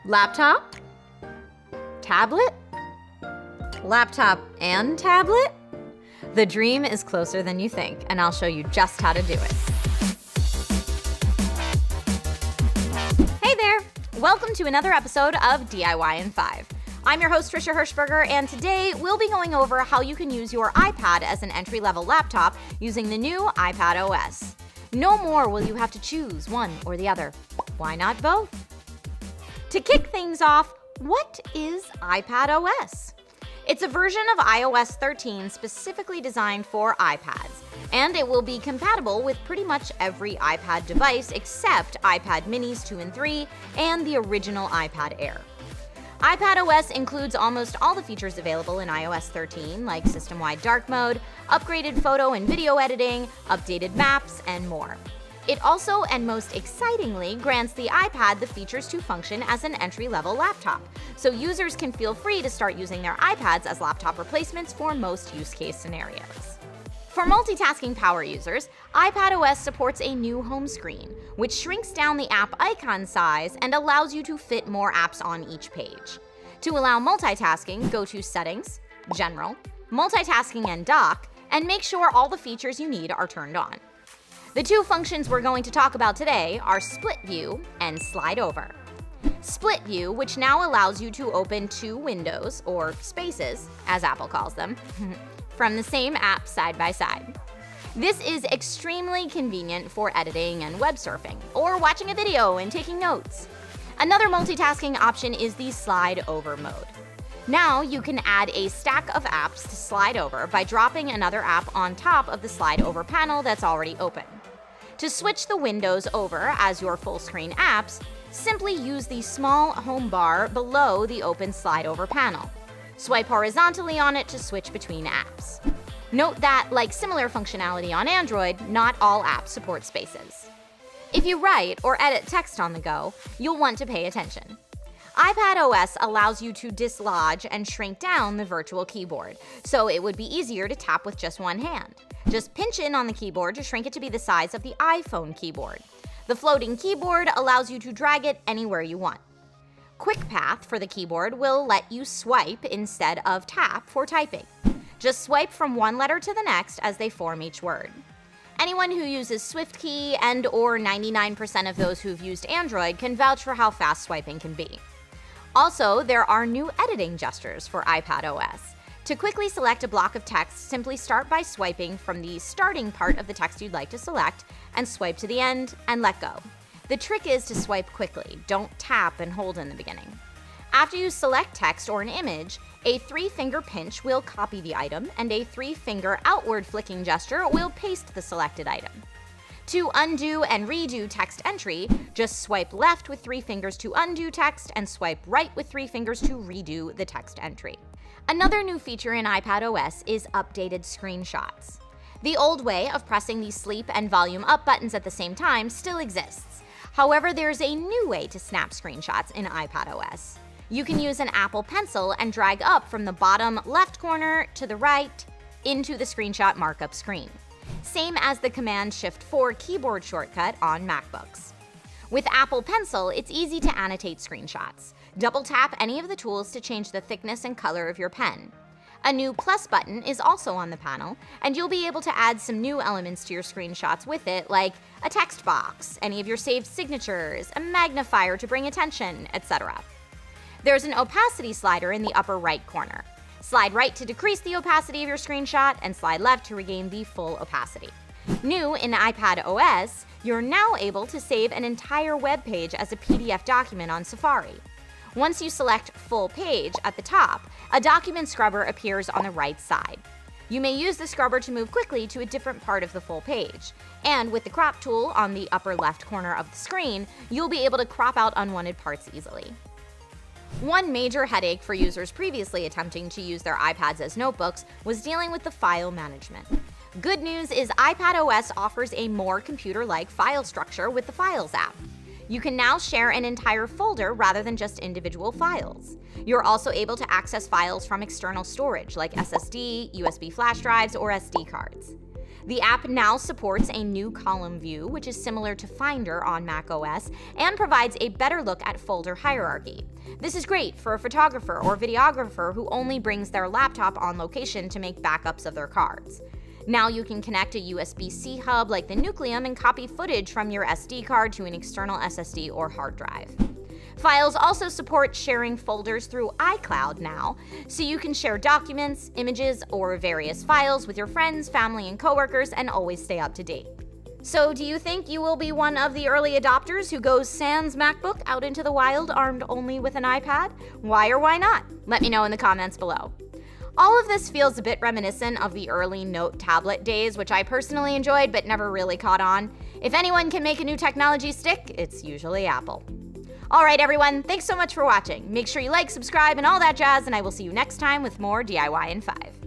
Laptop? Tablet? Laptop and tablet? The dream is closer than you think, and I'll show you just how to do it. Hey there! Welcome to another episode of DIY in 5. I'm your host, Trish Hirschberger, and today we'll be going over how you can use your iPad as an entry-level laptop using the new iPad OS. No more will you have to choose one or the other. Why not both? To kick things off, what is iPad OS? It's a version of iOS 13 specifically designed for iPads, and it will be compatible with pretty much every iPad device except iPad minis 2 and 3 and the original iPad Air. iPad OS includes almost all the features available in iOS 13, like system-wide dark mode, upgraded photo and video editing, updated maps, and more. It also, and most excitingly, grants the iPad the features to function as an entry-level laptop, so users can feel free to start using their iPads as laptop replacements for most use case scenarios. For multitasking power users, iPad OS supports a new home screen, which shrinks down the app icon size and allows you to fit more apps on each page. To allow multitasking, go to Settings, General, Multitasking and Dock, and make sure all the features you need are turned on. The two functions we're going to talk about today are Split View and Slide Over. Split View, which now allows you to open two windows, or spaces, as Apple calls them, from the same app side by side. This is extremely convenient for editing and web surfing, or watching a video and taking notes. Another multitasking option is the Slide Over mode. Now you can add a stack of apps to slide over by dropping another app on top of the Slide Over panel that's already open. To switch the windows over as your full screen apps, simply use the small home bar below the open Slide Over panel. Swipe horizontally on it to switch between apps. Note that, like similar functionality on Android, not all apps support spaces. If you write or edit text on the go, you'll want to pay attention. iPad OS allows you to dislodge and shrink down the virtual keyboard, so it would be easier to tap with just one hand. Just pinch in on the keyboard to shrink it to be the size of the iPhone keyboard. The floating keyboard allows you to drag it anywhere you want. Quick Path for the keyboard will let you swipe instead of tap for typing. Just swipe from one letter to the next as they form each word. Anyone who uses SwiftKey and or 99% of those who've used Android can vouch for how fast swiping can be. Also, there are new editing gestures for iPad OS. To quickly select a block of text, simply start by swiping from the starting part of the text you'd like to select and swipe to the end and let go. The trick is to swipe quickly, don't tap and hold in the beginning. After you select text or an image, a 3-finger pinch will copy the item and a 3-finger outward flicking gesture will paste the selected item. To undo and redo text entry, just swipe left with 3 fingers to undo text and swipe right with 3 fingers to redo the text entry. Another new feature in iPad OS is updated screenshots. The old way of pressing the sleep and volume up buttons at the same time still exists. However, there's a new way to snap screenshots in iPad OS. You can use an Apple Pencil and drag up from the bottom left corner to the right into the screenshot markup screen. Same as the Command-Shift-4 keyboard shortcut on MacBooks. With Apple Pencil, it's easy to annotate screenshots. Double tap any of the tools to change the thickness and color of your pen. A new plus button is also on the panel, and you'll be able to add some new elements to your screenshots with it, like a text box, any of your saved signatures, a magnifier to bring attention, etc. There's an opacity slider in the upper right corner. Slide right to decrease the opacity of your screenshot, and slide left to regain the full opacity. New in iPad OS, you're now able to save an entire web page as a PDF document on Safari. Once you select Full Page at the top, a document scrubber appears on the right side. You may use the scrubber to move quickly to a different part of the full page. And with the crop tool on the upper left corner of the screen, you'll be able to crop out unwanted parts easily. One major headache for users previously attempting to use their iPads as notebooks was dealing with the file management. Good news is iPad OS offers a more computer-like file structure with the Files app. You can now share an entire folder rather than just individual files. You're also able to access files from external storage like SSD, USB flash drives, or SD cards. The app now supports a new column view, which is similar to Finder on macOS, and provides a better look at folder hierarchy. This is great for a photographer or videographer who only brings their laptop on location to make backups of their cards. Now you can connect a USB-C hub like the Nucleum and copy footage from your SD card to an external SSD or hard drive. Files also support sharing folders through iCloud now, so you can share documents, images, or various files with your friends, family, and coworkers and always stay up to date. So do you think you will be one of the early adopters who goes sans MacBook out into the wild armed only with an iPad? Why or why not? Let me know in the comments below. All of this feels a bit reminiscent of the early Note tablet days, which I personally enjoyed but never really caught on. If anyone can make a new technology stick, it's usually Apple. Alright everyone, thanks so much for watching. Make sure you like, subscribe, and all that jazz, and I will see you next time with more DIY in 5.